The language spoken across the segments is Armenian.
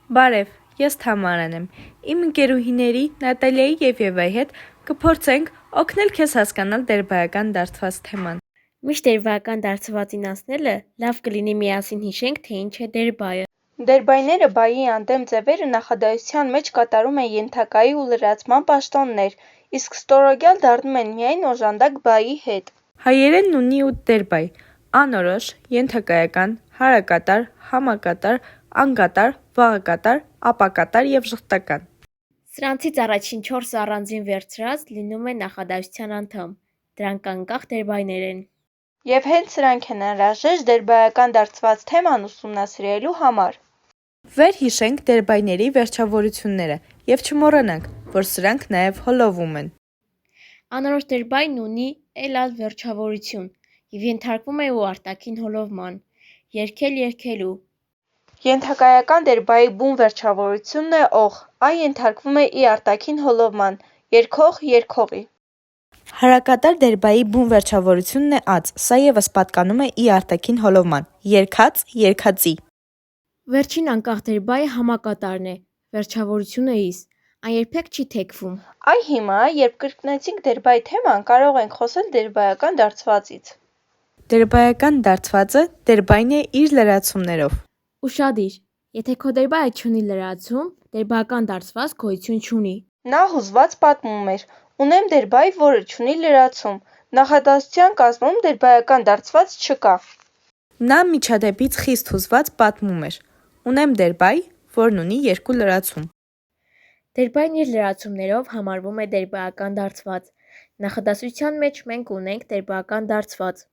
Բարև, ես Թամարան եմ։ Իմ ընկերուհիների Նատալիայի և Եվայի հետ կփորձենք օգնել քեզ հասկանալ դերբայական դարձված թեման։ Միշտ դերբայական դարձվածին անցնելը լավ կլինի միասին հիշենք, թե ինչ է դերբայը։ Դերբայները բայի անդեմ ձևերը նախադասության մեջ կատարում են ենթակայի ու լրացման պաշտոններ, իսկ ստորոգյալ դառնում են միայն օժանդակ բայի հետ։ Հայերենն ունի 8 դերբայ՝ անորոշ, ենթակայական, հարակատար, համակատար, անկատար, վաղակատար, ապակատար և ժխտական։ Սրանցից առաջին 4-ը առանձին վերցրած լինում են նախադասության անդամ, դրանք անկախ դերբայներ են։ Եվ հենց սրանք են անհրաժեշտ դերբայական դարձված թեման ուսումնասիրելու համար։ Վերհիշենք դերբայների վերջավորությունները և չմոռանանք, որ սրանք նաև հոլովում են։ Անորոշ դերբայն ունի էլ վերջավորություն և ենթարկվում է ու արտաքին հոլովման, երգել երգելու։ Ենթակայական դերբայի բուն վերջավորությունն է օղ, այն ենթարկվում է ի արտաքին հոլովման, երգող երգողի։ Հարակատար դերբայի բուն վերջավորությունն է ած, սա ևս պատկանում է ի արտաքին հոլովման, երգած երգածի։ Վերջին անկախ դերբայը համակատարն է, վերջավորությունը իս, այն երբեք չի թեքվում։ Այ հիմա, երբ կրկնեցինք դերբայի թեման, կարող ենք խոսել դերբայական դարձվածից։ Դերբայական դարձվածը դերբայն է իր լրացումներով։ Ուշադիր, եթե քո դերբայը չունի լրացում, դերբայական դարձված գոյություն չունի։ Նա հուզված պատմում էր. «Ունեմ դերբայ, որը չունի լրացում, նախադասության կազմում դերբայական դարձված չկա»։ Նա միջադեպից խիստ հուզված պատմում էր. «Ունեմ դերբայ, որն ունի 2 լրացում»։ Դերբայն իր լրացումներով համարվում է դերբայական դարձված։ Նախադասության մեջ մենք ունենք դերբայական դարձված։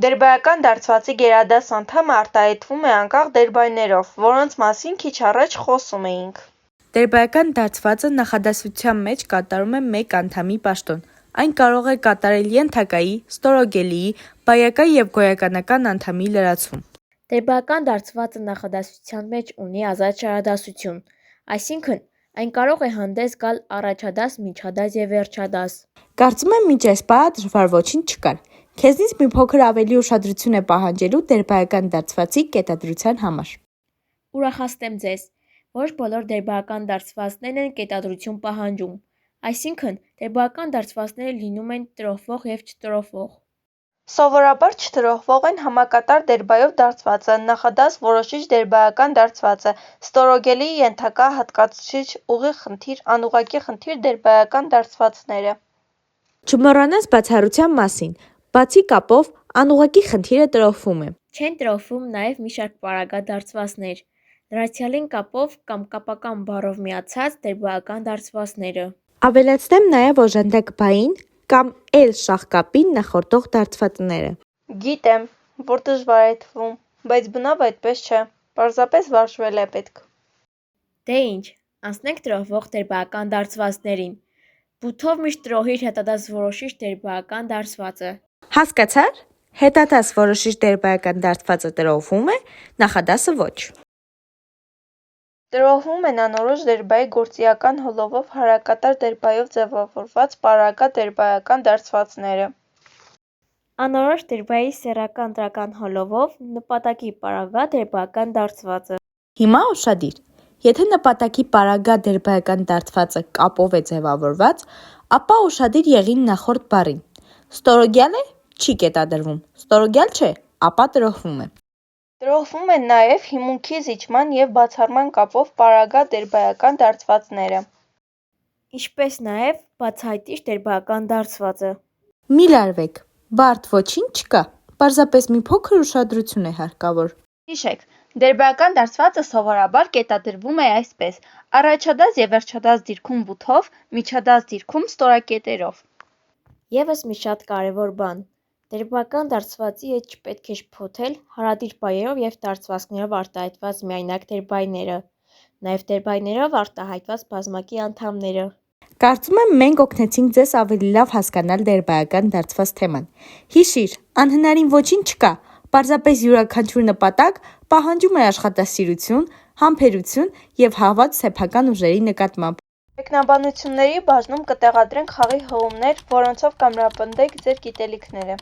Դերբայական դարձվածի գերադաս անդամը արտահայտվում է անկախ դերբայներով, որոնց մասին քիչ առաջ խոսում էինք։ Դերբայական դարձվածը նախադասության մեջ կատարում է մեկ անդամի պաշտոն։ Այն կարող է կատարել ենթակայի, ստորոգելիի, բայական և գոյականական անդամի լրացում։ Դերբայական դարձվածը նախադասության մեջ ունի ազատ շարադասություն, այսինքն այն կարող է հանդես գալ առաջադաս, միջադաս և վերջադաս։ Կարծում եմ մինչ այս պահը դժվար ոչինչ չկար։ Քեզնից մի փոքր ավելի ուշադրություն է պահանջելու դերբայական դարձվածի կետադրության համար։ Ուրախացնեմ ձեզ, ոչ բոլոր դերբայական դարձվածներն են կետադրություն պահանջում, այսինքն դերբայական դարձվածները լինում են տրոհվող և չտրոհվող։ Սովորաբար չտրոհվող են համակատար դերբայով դարձվածը, նախադաս որոշիչ դերբայական դարձվածը, ստորոգելիի ենթակա, հատկացուցիչ, ուղիղ խնդիր, անուղղակի խնդիր դերբայական դարձվածները։ Չմոռանաս բացառության մասին, բացի կապով անուղղակի խնդիրը տրոհվում է։ Չեն տրոհվում նաև մի շարք պարագա դարձվածներ, լրացյալին կապով կամ կապական բառով միացած դերբայական դարձվածները։ Ավելացնեմ նաև օժանդակ բային կամ էլ շաղկապին նախորդող դարձվածները։ Գիտեմ, որ դժվար է թվում, բայց բնավ այդպես չէ, պարզապես վարժվել է պետք։ Դե ինչ, անցնենք տրոհվող դերբայական դարձվածներին։ Բութով միշտ տրոհիր հետադաս որոշիչ դերբայական դարձվածը։ Հասկացա՞ր։ Հետադաս որոշիչ դերբայական դարձվածը տրոհվում է, նախադասը ոչ։ Տրոհվում են անորոշ դերբայի գործիական հոլովով հարակատար դերբայով ձևավորված պարագա դերբայական դարձվածները։ Անորոշ դերբայի սեռական դրական հոլովով նպատակի պարագա դերբայական դարձվածը։ Հիմա ուշադիր։ Եթե նպատակի պարագա դերբայական դարձվածը կապով է ձևավորված, ապա ուշադիր եղիր նախորդ բառին։ Ստորոգյալ է, չի կետադրվում, ստորոգյալ չէ, ապա տրոհվում է։ Տրոհվում են նաև հիմունքի զիջման և բացառման կապով պարագա դերբայական դարձվածները։ Ինչպես նաև բացահայտիչ դերբայական դարձվածը։ Մի լարվեք, բարդ ոչինչ չկա, պարզապես մի փոքր ուշադրություն է հարկավոր։ Հիշեք, դերբայական դարձվածը սովորաբար կետադրվում է այսպես. առաջադաս և վերջադաս դիրքում բութով, միջադաս դիրքում ստորակետերով։ Եվս մի շատ կարևոր բան. դերբայական դարձվածի հետ չպետք է շփոթել հարադիր բայերով և դարձվածքներով արտահայտված միայնակ դերբայները, նաև դերբայներով արտահայտված բազմակի անդամները։ Կարծում եմ մենք օգնեցինք ձեզ ավելի լավ հասկանալ դերբայական դարձված թեման։ Հիշիր, անհնարին ոչինչ չկա, պարզապես յուրաքանչյուր նպատակ պահանջում է աշխատասիրություն, համբերություն և հավատ սեփական ուժերի նկատմամբ։ Մեկնաբանությունների բաժնում կտեղադրենք խաղի հղումներ, որոնցով կամրապնդեք ձեր գիտելիքները։